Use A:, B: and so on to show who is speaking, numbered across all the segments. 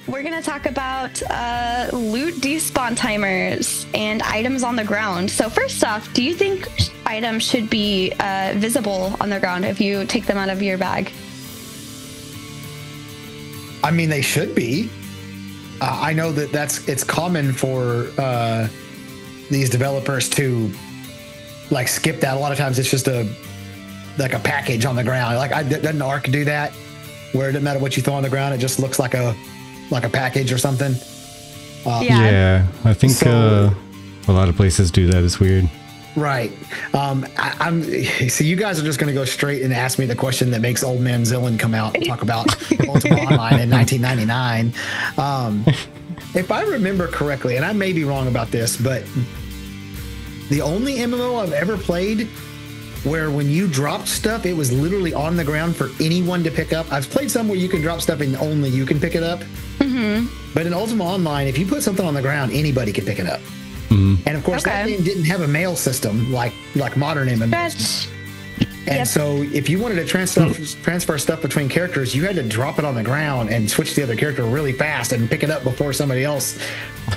A: we're going to talk about loot despawn timers and items on the ground. So first off, do you think items should be visible on the ground if you take them out of your bag?
B: I mean, they should be. I know that it's common for these developers to like skip that. A lot of times it's just a package on the ground. Like, doesn't Ark do that? Where it doesn't matter what you throw on the ground, it just looks like a package or something.
C: Yeah, I think so, a lot of places do that. It's weird.
B: Right. So you guys are just going to go straight and ask me the question that makes Old Man Zillin come out and talk about Ultima Online in 1999. If I remember correctly, and I may be wrong about this, but the only MMO I've ever played where when you dropped stuff, it was literally on the ground for anyone to pick up. I've played some where you can drop stuff and only you can pick it up. Mm-hmm. But in Ultima Online, if you put something on the ground, anybody can pick it up. Mm-hmm. And of course, that game didn't have a mail system like modern MMOs. And so if you wanted to transfer stuff between characters, you had to drop it on the ground and switch to the other character really fast and pick it up before somebody else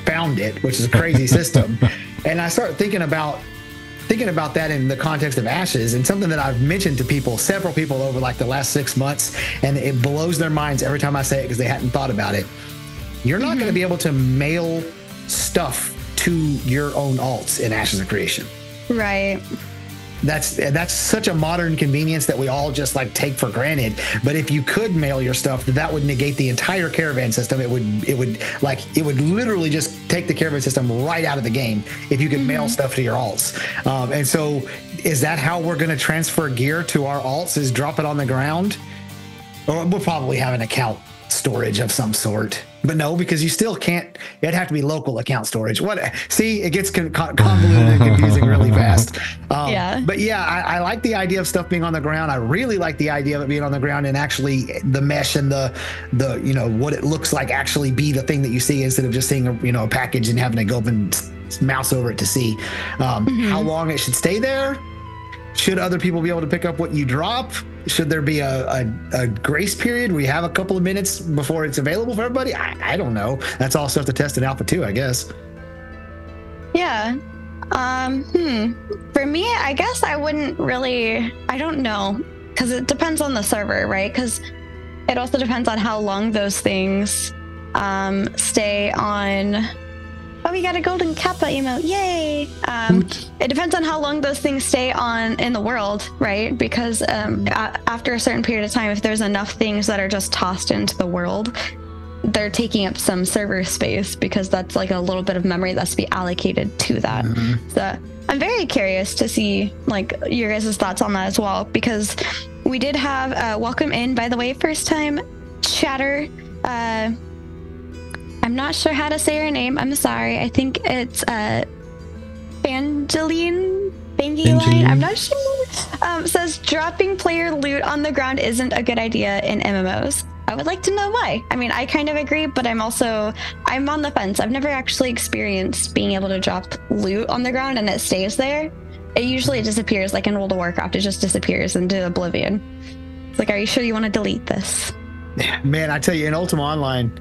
B: found it, which is a crazy system. And I started thinking about that in the context of Ashes, and something that I've mentioned to several people over like the last 6 months, and it blows their minds every time I say it because they hadn't thought about it. You're not going to be able to mail stuff to your own alts in Ashes of Creation.
A: Right.
B: That's such a modern convenience that we all just like take for granted. But if you could mail your stuff, that would negate the entire caravan system. It would literally just take the caravan system right out of the game if you could mail stuff to your alts. And so is that how we're going to transfer gear to our alts, is drop it on the ground? Or we'll probably have an account storage of some sort. But no, because you still can't. It'd have to be local account storage. See, it gets convoluted and confusing really fast. But yeah, I like the idea of stuff being on the ground. I really like the idea of it being on the ground and actually the mesh and the what it looks like actually be the thing that you see, instead of just seeing a package and having to go up and mouse over it to see. How long it should stay there? Should other people be able to pick up what you drop? Should there be a grace period where you have a couple of minutes before it's available for everybody? I don't know. That's all stuff to test in Alpha 2, I guess.
A: Yeah. For me, I guess I wouldn't really, I don't know, because it depends on the server, right? Because it also depends on how long those things stay on. Oh, we got a golden Kappa emote. Yay! It depends on how long those things stay on in the world, right? Because after a certain period of time, if there's enough things that are just tossed into the world, they're taking up some server space, because that's like a little bit of memory that's to be allocated to that. So I'm very curious to see like your guys' thoughts on that as well, because we did have welcome in, by the way, first time chatter. I'm not sure how to say her name. I'm sorry. I think it's Bangeline. I'm not sure. Says dropping player loot on the ground isn't a good idea in MMOs. I would like to know why. I mean, I kind of agree, but I'm on the fence. I've never actually experienced being able to drop loot on the ground and it stays there. It usually disappears, like in World of Warcraft. It just disappears into oblivion. It's like, are you sure you want to delete this?
B: Man, I tell you, in Ultima Online,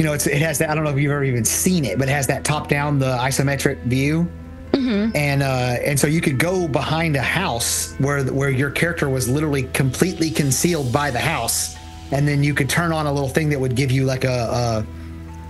B: it has that. I don't know if you've ever even seen it, but it has that top-down, the isometric view, and so you could go behind a house where your character was literally completely concealed by the house, and then you could turn on a little thing that would give you like a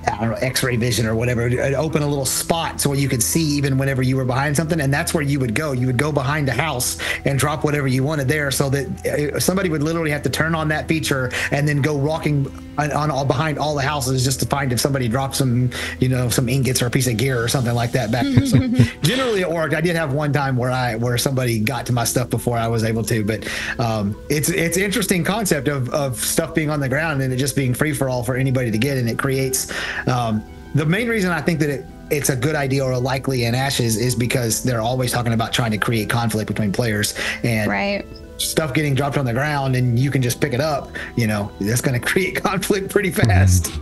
B: I don't know, X-ray vision or whatever. It'd open a little spot so you could see even whenever you were behind something, and that's where you would go. You would go behind a house and drop whatever you wanted there, so that somebody would literally have to turn on that feature and then go walking on behind all the houses just to find if somebody dropped some ingots or a piece of gear or something like that back there. So generally it worked. I did have one time where somebody got to my stuff before I was able to, but it's an interesting concept of stuff being on the ground and it just being free for all for anybody to get, and it creates the main reason I think that it's a good idea or likely in Ashes is because they're always talking about trying to create conflict between players, and stuff getting dropped on the ground and you can just pick it up, that's going to create conflict pretty fast.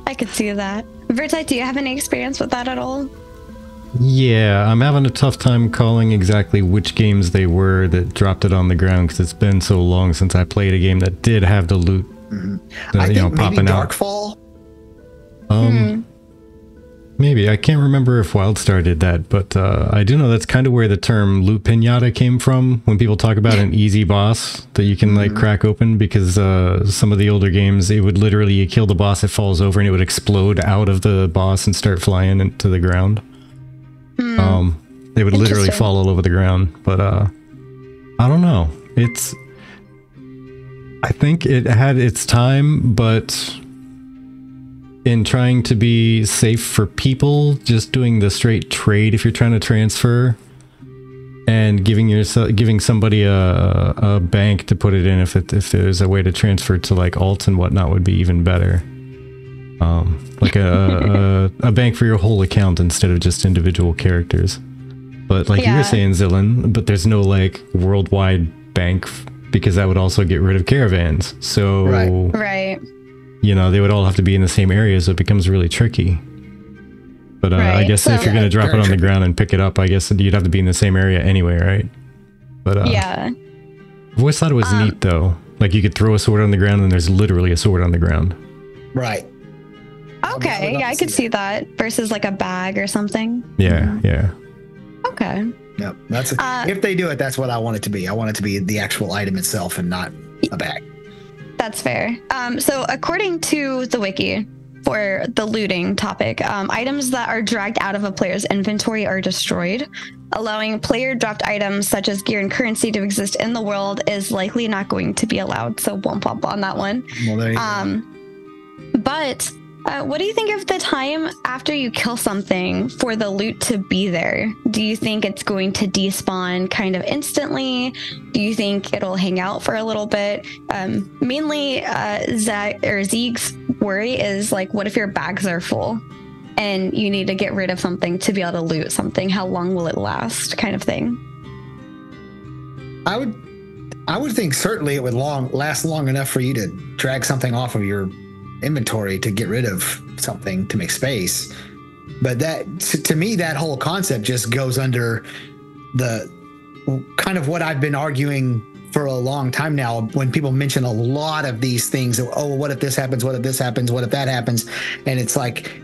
A: I could see that. Vertite, do you have any experience with that at all?
C: Yeah, I'm having a tough time calling exactly which games they were that dropped it on the ground, because it's been so long since I played a game that did have the loot
B: I think maybe
C: popping out.
B: Darkfall.
C: Maybe. I can't remember if WildStar did that, but I do know that's kind of where the term loot pinata came from, when people talk about an easy boss that you can like crack open, because some of the older games, it would literally, you kill the boss, it falls over and it would explode out of the boss and start flying into the ground. They would literally fall all over the ground, but I don't know. I think it had its time, but in trying to be safe for people, just doing the straight trade if you're trying to transfer, and giving somebody a bank to put it in if there's a way to transfer to like alts and whatnot would be even better. Like a bank for your whole account instead of just individual characters. But like you were saying, Zillin, but there's no like worldwide bank, because that would also get rid of caravans. So
A: right.
C: You know, they would all have to be in the same area, so it becomes really tricky. But I guess if you're going to drop it on the ground and pick it up, I guess you'd have to be in the same area anyway, right? But
A: yeah.
C: I've always thought it was neat, though. Like, you could throw a sword on the ground and there's literally a sword on the ground.
B: Right.
A: Okay, yeah, I could see that. Versus like a bag or something.
C: Yeah, yeah.
A: Okay.
B: Yep. That's if they do it, that's what I want it to be. I want it to be the actual item itself and not a bag.
A: That's fair. So according to the wiki for the looting topic, items that are dragged out of a player's inventory are destroyed. Allowing player-dropped items such as gear and currency to exist in the world is likely not going to be allowed. So womp womp on that one.
B: Well, there you go.
A: But what do you think of the time after you kill something for the loot to be there? Do you think it's going to despawn kind of instantly? Do you think it'll hang out for a little bit? Mainly, Zeeg's worry is like, what if your bags are full and you need to get rid of something to be able to loot something? How long will it last, kind of thing?
B: I would think certainly it would last long enough for you to drag something off of your inventory to get rid of something to make space. But that, to me, that whole concept just goes under the kind of what I've been arguing for a long time now, when people mention a lot of these things. Oh, what if this happens? What if this happens? What if that happens? And it's like,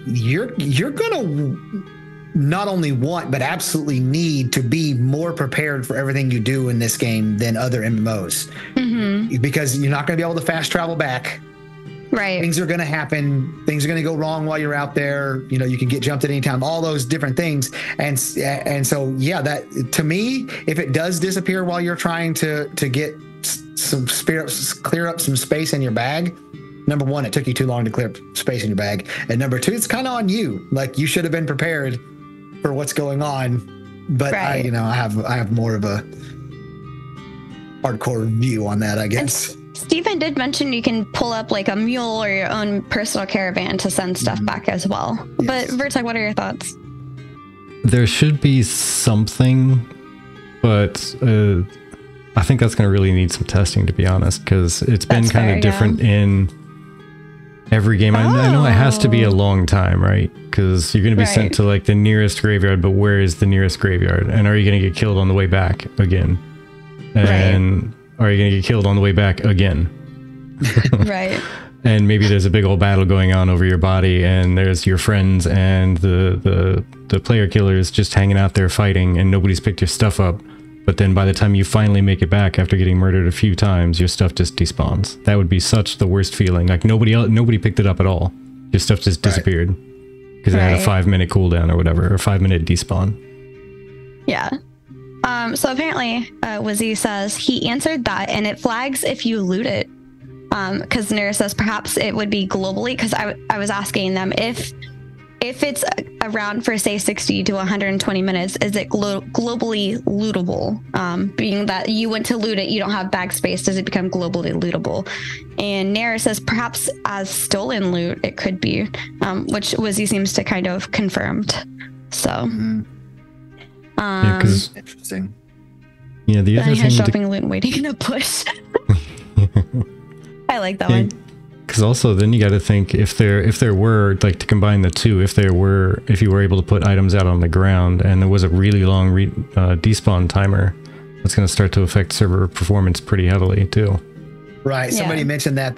B: you're gonna not only want, but absolutely need to be more prepared for everything you do in this game than other MMOs. Because you're not going to be able to fast travel back.
A: Right.
B: Things are going to happen. Things are going to go wrong while you're out there. You know, you can get jumped at any time, all those different things. And so, yeah, that, to me, if it does disappear while you're trying to get clear up some space in your bag, number one, it took you too long to clear up space in your bag. And number two, it's kind of on you. Like, you should have been prepared for what's going on. But
A: right.
B: I have more of a hardcore view on that, I guess.
A: Stephen did mention you can pull up like a mule or your own personal caravan to send stuff back as well. Yes. But Vertec, what are your thoughts?
C: There should be something, but I think that's going to really need some testing, to be honest, because it's been kind of different in every game. I know it has to be a long time, right? Because you're going to be sent to like the nearest graveyard, but where is the nearest graveyard? And are you going to get killed on the way back again? And are you going to get killed on the way back again?
A: Right.
C: And maybe there's a big old battle going on over your body, and there's your friends and the player killers just hanging out there fighting, and nobody's picked your stuff up. But then by the time you finally make it back after getting murdered a few times, your stuff just despawns. That would be such the worst feeling. Like nobody picked it up at all. Your stuff just disappeared because it had a 5-minute cooldown or whatever, or 5-minute despawn.
A: Yeah. So apparently, Wizzy says he answered that, and it flags if you loot it. Because Nira says perhaps it would be globally, because I was asking them if it's around for say 60 to 120 minutes, is it globally lootable? Being that you went to loot it, you don't have bag space, does it become globally lootable? And Nira says perhaps as stolen loot it could be, which Wizzy seems to kind of confirmed. So.
B: Interesting.
C: Yeah, the other thing.
A: Shopping loot and waiting in a bush. I like that one.
C: Because also, then you got to think if there were, like, to combine the two, if you were able to put items out on the ground and there was a really long despawn timer, that's going to start to affect server performance pretty heavily too.
B: Right. Somebody mentioned that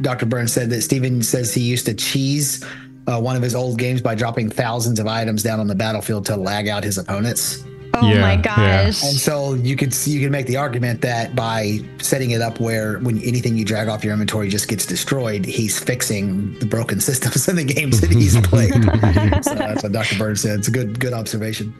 B: Dr. Burns said that Steven says he used to cheese one of his old games by dropping thousands of items down on the battlefield to lag out his opponents.
A: Oh my gosh.
B: And so you could make the argument that by setting it up where when anything you drag off your inventory just gets destroyed, he's fixing the broken systems in the games that he's played. So that's what Dr. Burns said. It's a good observation.